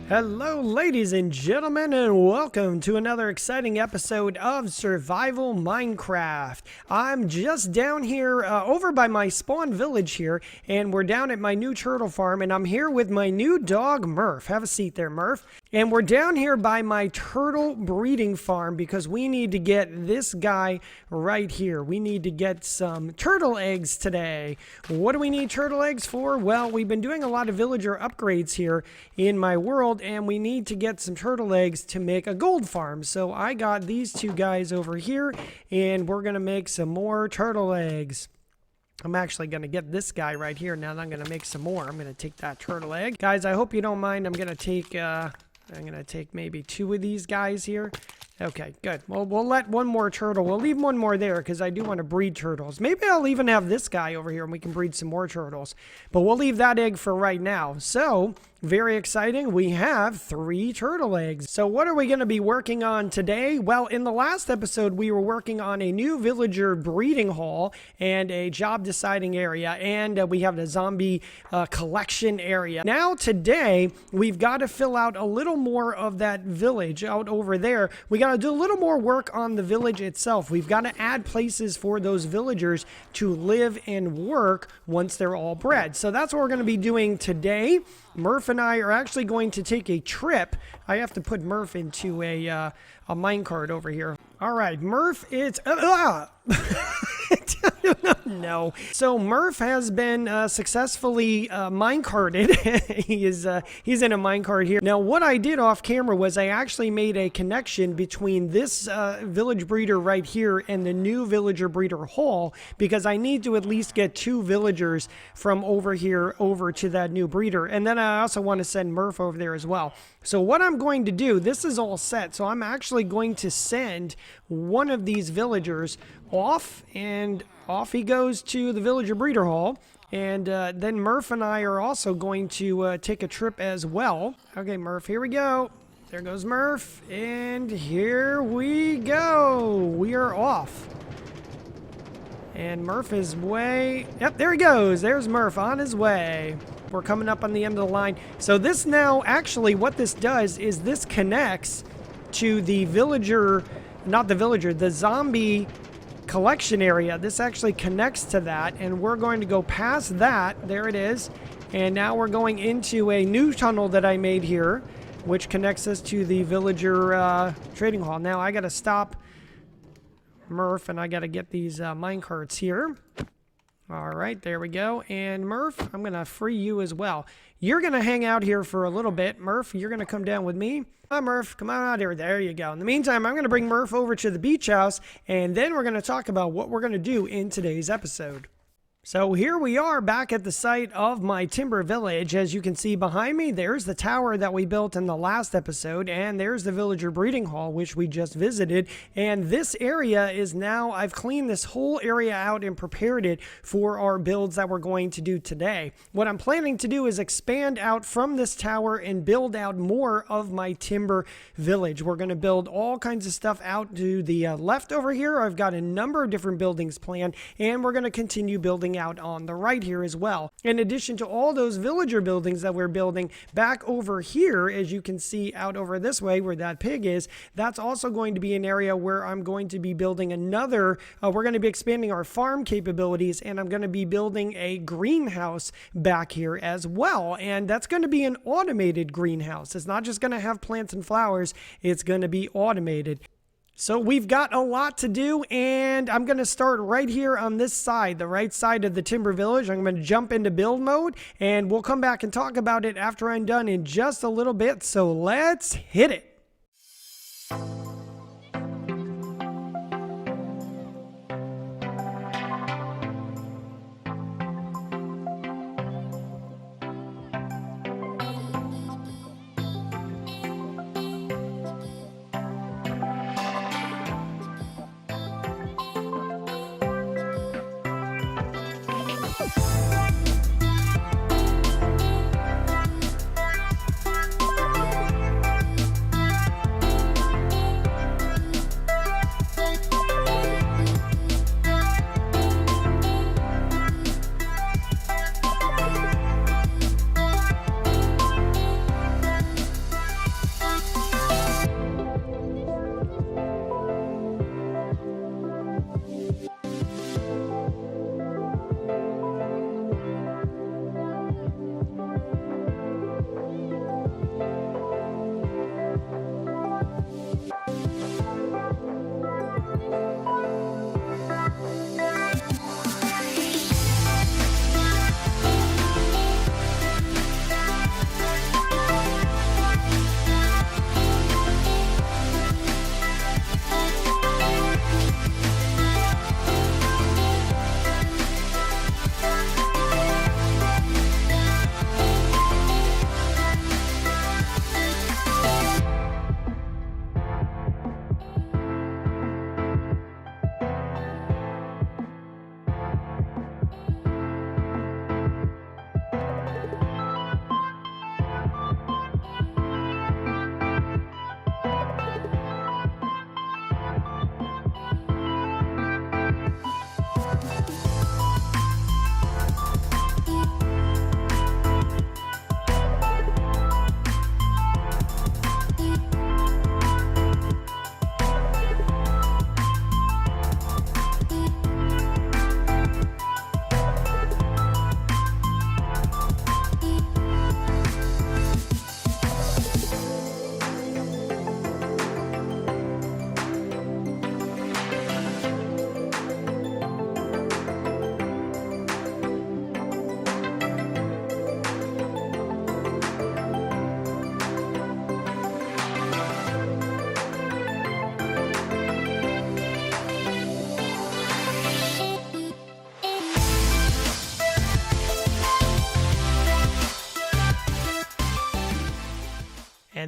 Hello ladies and gentlemen, and welcome to another exciting episode of Survival Minecraft. I'm just down here over by my spawn village here, and we're down at my new turtle farm, and I'm here with my new dog Murph. Have a seat there, Murph. And we're down here by my turtle breeding farm because we need to get this guy right here. We need to get some turtle eggs today. What do we need turtle eggs for? Well, we've been doing a lot of villager upgrades here in my world, and we need to get some turtle eggs to make a gold farm. So I got these two guys over here, and we're going to make some more turtle eggs. I'm actually going to get this guy right here. Now I'm going to make some more. I'm going to take that turtle egg. Guys, I hope you don't mind. I'm going to take maybe two of these guys here. Okay, good. Well, we'll let one more turtle. We'll leave one more there because I do want to breed turtles. Maybe I'll even have this guy over here and we can breed some more turtles. But we'll leave that egg for right now. So, very exciting. We have 3 turtle eggs. So what are we going to be working on today? Well, in the last episode, we were working on a new villager breeding hall and a job deciding area. And we have the zombie collection area. Now, today, we've got to fill out a little more of that village out over there. We got to do a little more work on the village itself. We've got to add places for those villagers to live and work once they're all bred. So that's what we're going to be doing today. Murph and I are actually going to take a trip. I have to put Murph into a minecart over here. All right, Murph, it's... No. So Murph has been successfully minecarted. He's in a minecart here. Now, what I did off camera was I actually made a connection between this village breeder right here and the new villager breeder hall, because I need to at least get 2 villagers from over here over to that new breeder. And then I also want to send Murph over there as well. So what I'm going to do, this is all set. So I'm actually going to send one of these villagers off, and off he goes to the villager breeder hall. And then Murph and I are also going to take a trip as well. Okay, Murph, here we go. There goes Murph, and here we go. We are off. And Murph is way... Yep, there he goes. There's Murph on his way. We're coming up on the end of the line. So this now, actually, what this does is this connects to the villager... Not the villager, the zombie collection area. This actually connects to that, and we're going to go past that. There it is. And now we're going into a new tunnel that I made here, which connects us to the villager trading hall. Now I got to stop Murph, and I got to get these minecarts here. All right, there we go. And Murph, I'm going to free you as well. You're going to hang out here for a little bit. Murph, you're going to come down with me. Come on, Murph, come on out here. There you go. In the meantime, I'm going to bring Murph over to the beach house, and then we're going to talk about what we're going to do in today's episode. So here we are back at the site of my timber village. As you can see behind me, there's the tower that we built in the last episode, and there's the villager breeding hall, which we just visited. And this area is now, I've cleaned this whole area out and prepared it for our builds that we're going to do today. What I'm planning to do is expand out from this tower and build out more of my timber village. We're going to build all kinds of stuff out to the left over here. I've got a number of different buildings planned, and we're going to continue building out on the right here as well. In addition to all those villager buildings that we're building back over here, as you can see out over this way where that pig is, that's also going to be an area where I'm going to be building another, we're going to be expanding our farm capabilities, and I'm going to be building a greenhouse back here as well. And that's going to be an automated greenhouse. It's not just going to have plants and flowers, it's going to be automated. So we've got a lot to do, and I'm going to start right here on this side, the right side of the timber village. I'm going to jump into build mode, and we'll come back and talk about it after I'm done in just a little bit. So let's hit it.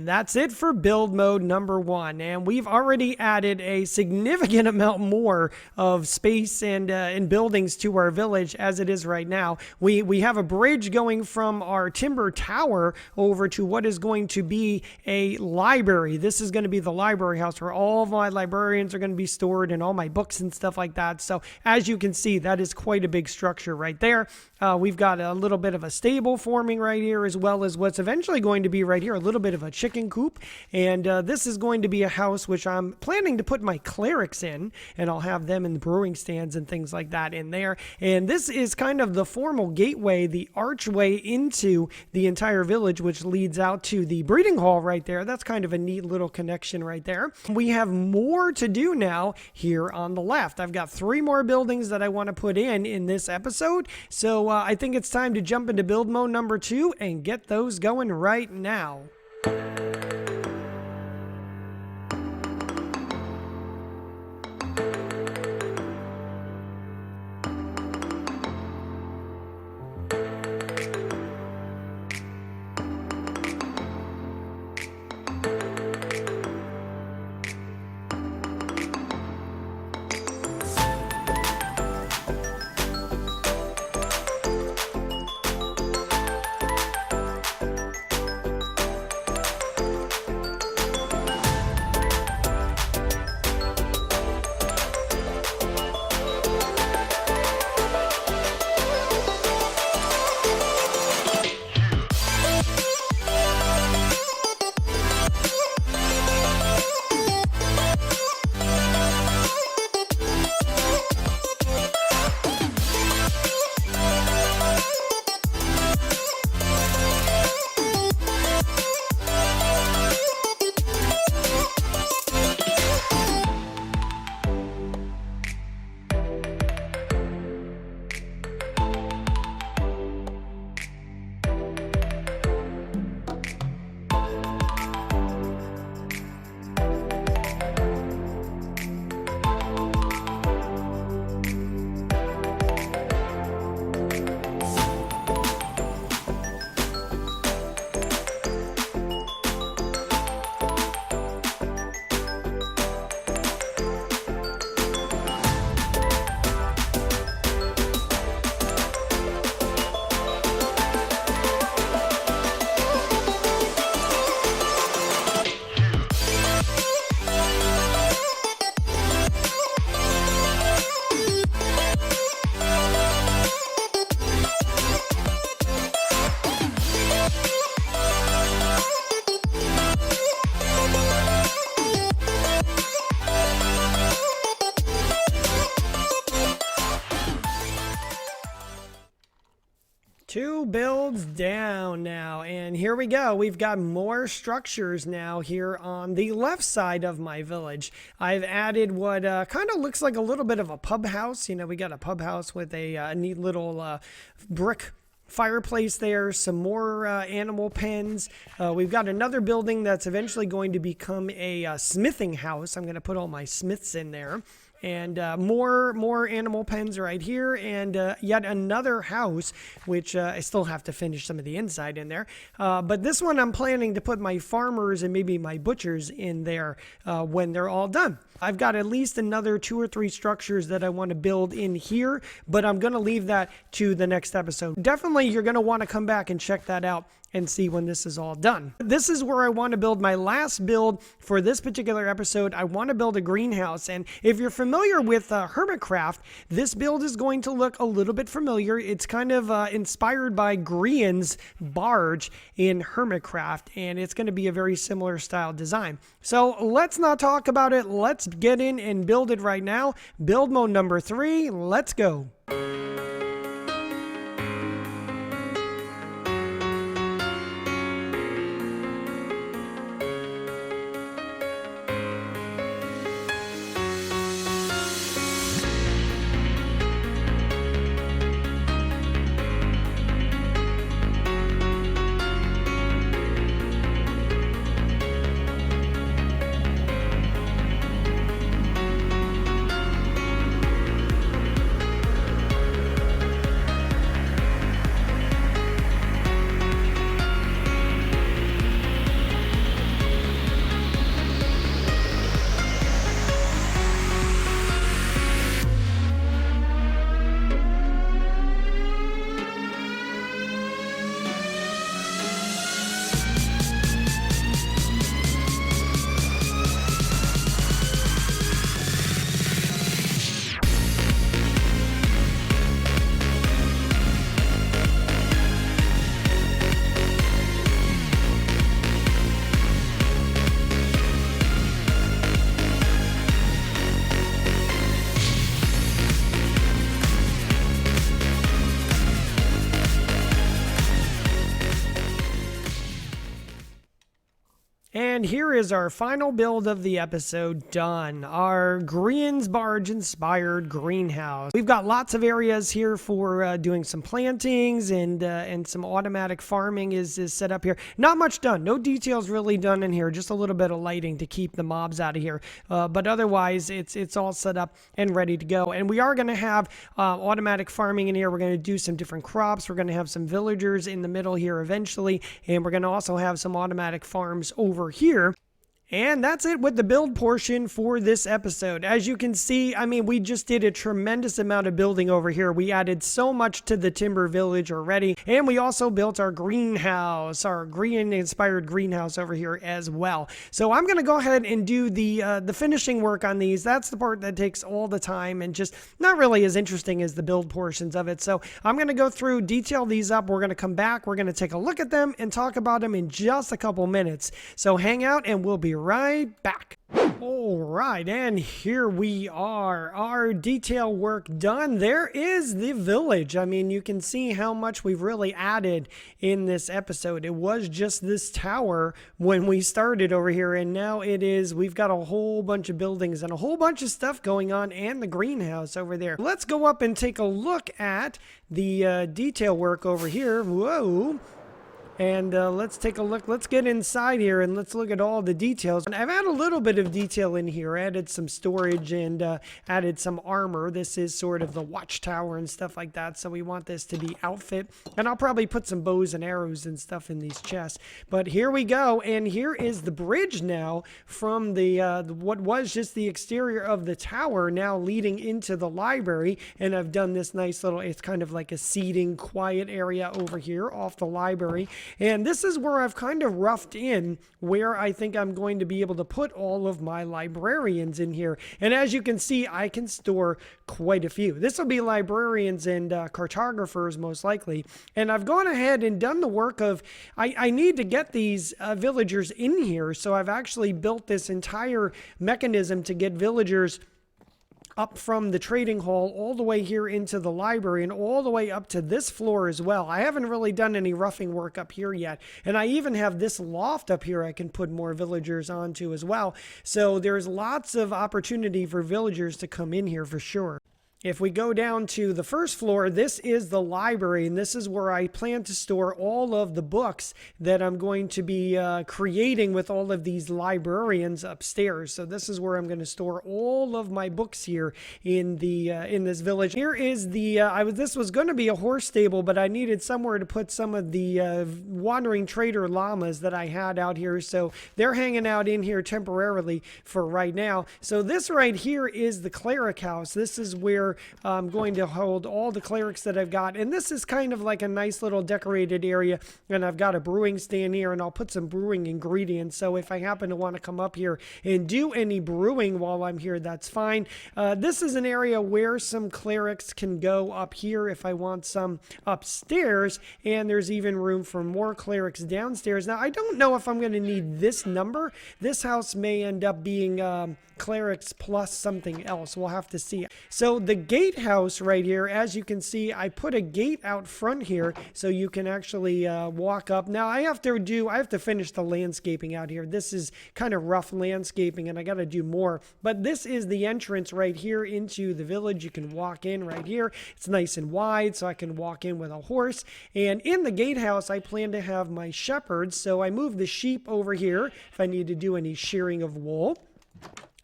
And that's it for build mode number 1. And we've already added a significant amount more of space and buildings to our village as it is right now. We have a bridge going from our timber tower over to what is going to be a library. This is going to be the library house where all of my librarians are going to be stored and all my books and stuff like that. So as you can see, that is quite a big structure right there. We've got a little bit of a stable forming right here, as well as what's eventually going to be right here, a little bit of a chicken coop. And this is going to be a house which I'm planning to put my clerics in, and I'll have them in the brewing stands and things like that in there. And this is kind of the formal gateway, the archway into the entire village, which leads out to the breeding hall right there. That's kind of a neat little connection right there. We have more to do now here on the left. I've got 3 more buildings that I want to put in this episode. So I think it's time to jump into build mode number 2 and get those going right now. Two builds down now, and here we go. We've got more structures now here on the left side of my village. I've added what kind of looks like a little bit of a pub house. You know, we got a pub house with a neat little brick fireplace there, some more animal pens. We've got another building that's eventually going to become a smithing house. I'm going to put all my smiths in there. And more animal pens right here, and yet another house, which I still have to finish some of the inside in there. But this one I'm planning to put my farmers and maybe my butchers in there when they're all done. I've got at least another 2 or 3 structures that I want to build in here, but I'm going to leave that to the next episode. Definitely you're going to want to come back and check that out and see when this is all done. This is where I want to build my last build for this particular episode. I want to build a greenhouse, and if you're familiar with Hermitcraft, this build is going to look a little bit familiar. It's kind of inspired by Grian's barge in Hermitcraft, and it's going to be a very similar style design. So let's not talk about it. Let's get in and build it right now. Build mode number 3. Let's go. And here is our final build of the episode done. Our Green's Barge inspired greenhouse. We've got lots of areas here for doing some plantings and some automatic farming is set up here. Not much done. No details really done in here. Just a little bit of lighting to keep the mobs out of here. But otherwise, it's all set up and ready to go. And we are going to have automatic farming in here. We're going to do some different crops. We're going to have some villagers in the middle here eventually. And we're going to also have some automatic farms over here. And that's it with the build portion for this episode. As you can see, I mean, we just did a tremendous amount of building over here. We added so much to the timber village already. And we also built our greenhouse, our green-inspired greenhouse over here as well. So I'm going to go ahead and do the finishing work on these. That's the part that takes all the time and just not really as interesting as the build portions of it. So I'm going to go through, detail these up. We're going to come back. We're going to take a look at them and talk about them in just a couple minutes. So hang out and we'll be right back. All right, and here we are, our detail work done. There is the village. I mean, you can see how much we've really added in this episode. It was just this tower when we started over here, and now we've got a whole bunch of buildings and a whole bunch of stuff going on, and the greenhouse over there. Let's go up and take a look at the detail work over here. Whoa. And let's take a look. Let's get inside here and let's look at all the details. And I've added a little bit of detail in here. Added some storage and added some armor. This is sort of the watchtower and stuff like that. So we want this to be outfit. And I'll probably put some bows and arrows and stuff in these chests. But here we go. And here is the bridge now from the what was just the exterior of the tower now leading into the library. And I've done this nice little, it's kind of like a seating quiet area over here off the library. And this is where I've kind of roughed in where I think I'm going to be able to put all of my librarians in here. And as you can see, I can store quite a few. This will be librarians and cartographers most likely. And I've gone ahead and done the work of, I need to get these villagers in here. So I've actually built this entire mechanism to get villagers up from the trading hall all the way here into the library and all the way up to this floor as well. I haven't really done any roughing work up here yet. And I even have this loft up here I can put more villagers onto as well. So there's lots of opportunity for villagers to come in here for sure. If we go down to the first floor, this is the library, and this is where I plan to store all of the books that I'm going to be creating with all of these librarians upstairs. So this is where I'm going to store all of my books here in this village. Here is this was going to be a horse stable, but I needed somewhere to put some of the wandering trader llamas that I had out here. So they're hanging out in here temporarily for right now. So this right here is the cleric house. This is where I'm going to hold all the clerics that I've got. And this is kind of like a nice little decorated area. And I've got a brewing stand here and I'll put some brewing ingredients. So if I happen to want to come up here and do any brewing while I'm here, that's fine. This is an area where some clerics can go up here if I want some upstairs. And there's even room for more clerics downstairs. Now, I don't know if I'm going to need this number. This house may end up being clerics plus something else. We'll have to see. So the gatehouse right here, as you can see, I put a gate out front here so you can actually walk up. Now I have to finish the landscaping out here. This is kind of rough landscaping and I got to do more, but this is the entrance right here into the village. You can walk in right here. It's nice and wide so I can walk in with a horse. And in the gatehouse, I plan to have my shepherds. So I move the sheep over here if I need to do any shearing of wool.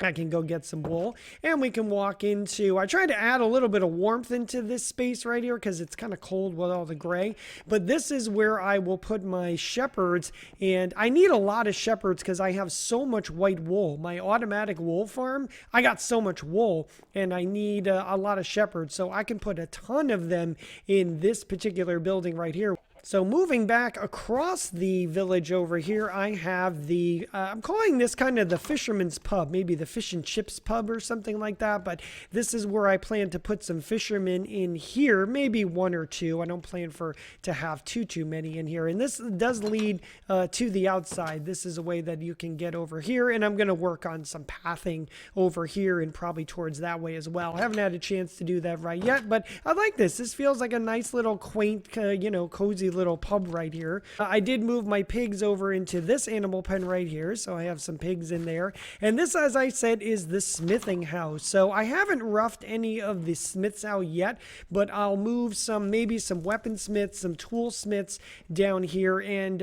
I can go get some wool and we can walk into, I tried to add a little bit of warmth into this space right here because it's kind of cold with all the gray, but this is where I will put my shepherds. And I need a lot of shepherds because I have so much white wool. My automatic wool farm, I got so much wool and I need a lot of shepherds. So I can put a ton of them in this particular building right here. So moving back across the village over here, I have I'm calling this kind of the fisherman's pub, maybe the fish and chips pub or something like that. But this is where I plan to put some fishermen in here, maybe one or two. I don't plan to have too many in here. And this does lead to the outside. This is a way that you can get over here. And I'm going to work on some pathing over here and probably towards that way as well. I haven't had a chance to do that right yet, but I like this. This feels like a nice little quaint, cozy little pub right here. I did move my pigs over into this animal pen right here, so I have some pigs in there. And this, as I said, is the smithing house. So I haven't roughed any of the smiths out yet, but I'll move maybe some weaponsmiths, some toolsmiths down here, and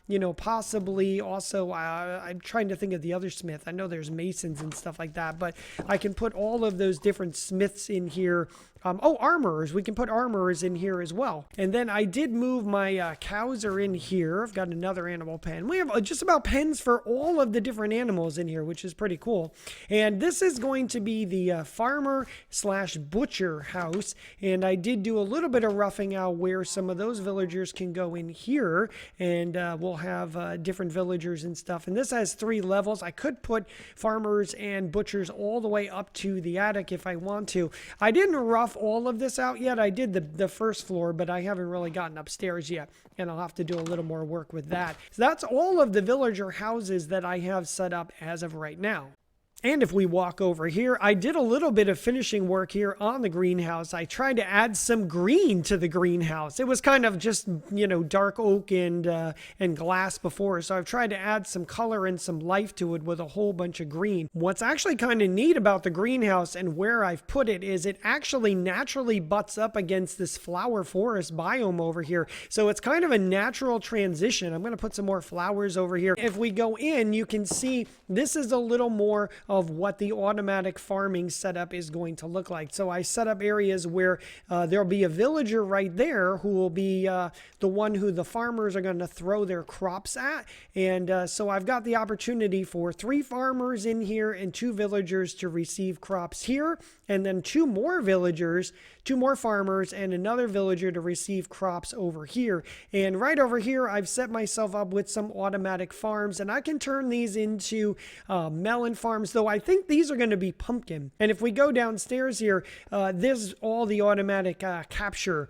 you know, possibly also I'm trying to think of the other smith. I know there's masons and stuff like that, but I can put all of those different smiths in here. Oh, armorers. We can put armorers in here as well. And then I did move my cows are in here. I've got another animal pen. We have just about pens for all of the different animals in here, which is pretty cool. And this is going to be the farmer slash butcher house. And I did do a little bit of roughing out where some of those villagers can go in here. And we'll have different villagers and stuff. And this has 3 levels. I could put farmers and butchers all the way up to the attic if I want to. I didn't rough all of this out yet. I did the first floor, but I haven't really gotten upstairs yet, and I'll have to do a little more work with that. So that's all of the villager houses that I have set up as of right now. And if we walk over here, I did a little bit of finishing work here on the greenhouse. I tried to add some green to the greenhouse. It was kind of just, you know, dark oak and glass before. So I've tried to add some color and some life to it with a whole bunch of green. What's actually kind of neat about the greenhouse and where I've put it is it actually naturally butts up against this flower forest biome over here. So it's kind of a natural transition. I'm going to put some more flowers over here. If we go in, you can see this is a little more of what the automatic farming setup is going to look like. So I set up areas where there'll be a villager right there who will be the one who the farmers are going to throw their crops at. And so I've got the opportunity for 3 farmers in here and 2 villagers to receive crops here. And then 2 more villagers, 2 more farmers, and another villager to receive crops over here. And right over here, I've set myself up with some automatic farms, and I can turn these into melon farms, though I think these are going to be pumpkin. And if we go downstairs here, there's all the automatic capture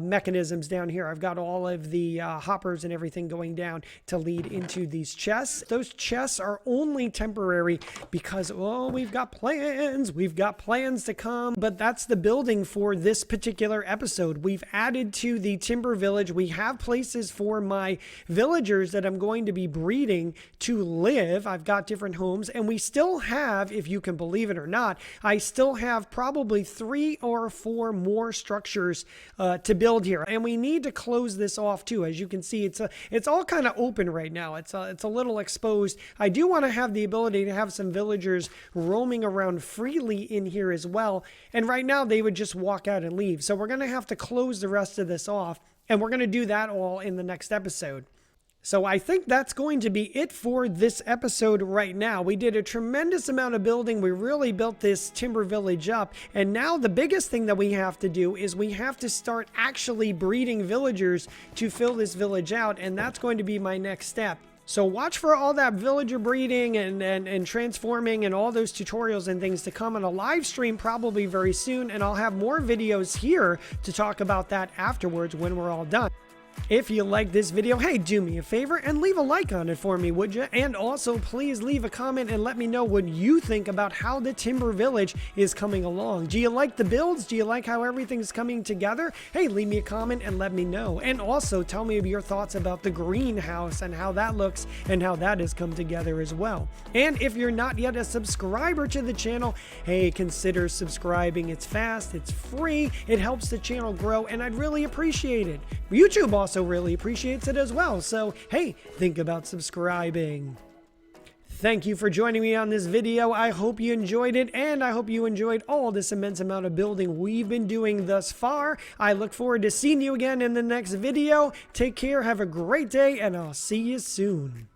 mechanisms down here. I've got all of the hoppers and everything going down to lead into these chests. Those chests are only temporary because, oh, we've got plans to come, but that's the building for this particular episode. We've added to the timber village. We have places for my villagers that I'm going to be breeding to live. I've got different homes, and we still have, if you can believe it or not, I still have probably 3 or 4 more structures to build here, and we need to close this off too. As you can see, it's all kind of open right now. It's a little exposed. I do want to have the ability to have some villagers roaming around freely in here as well, and right now they would just walk out and leave. So we're going to have to close the rest of this off, and we're going to do that all in the next episode. So I think that's going to be it for this episode right now. We did a tremendous amount of building. We really built this timber village up. And now the biggest thing that we have to do is we have to start actually breeding villagers to fill this village out. And that's going to be my next step. So watch for all that villager breeding and transforming and all those tutorials and things to come on a live stream probably very soon. And I'll have more videos here to talk about that afterwards when we're all done. If you like this video, hey, do me a favor and leave a like on it for me, would you? And also, please leave a comment and let me know what you think about how the Timber Village is coming along. Do you like the builds? Do you like how everything's coming together? Hey, leave me a comment and let me know. And also, tell me your thoughts about the greenhouse and how that looks and how that has come together as well. And if you're not yet a subscriber to the channel, hey, consider subscribing. It's fast, it's free, it helps the channel grow, and I'd really appreciate it. YouTube also really appreciates it as well, so hey, think about subscribing. Thank you for joining me on this video. I hope you enjoyed it, and I hope you enjoyed all this immense amount of building we've been doing thus far. I look forward to seeing you again in the next video. Take care, have a great day, and I'll see you soon.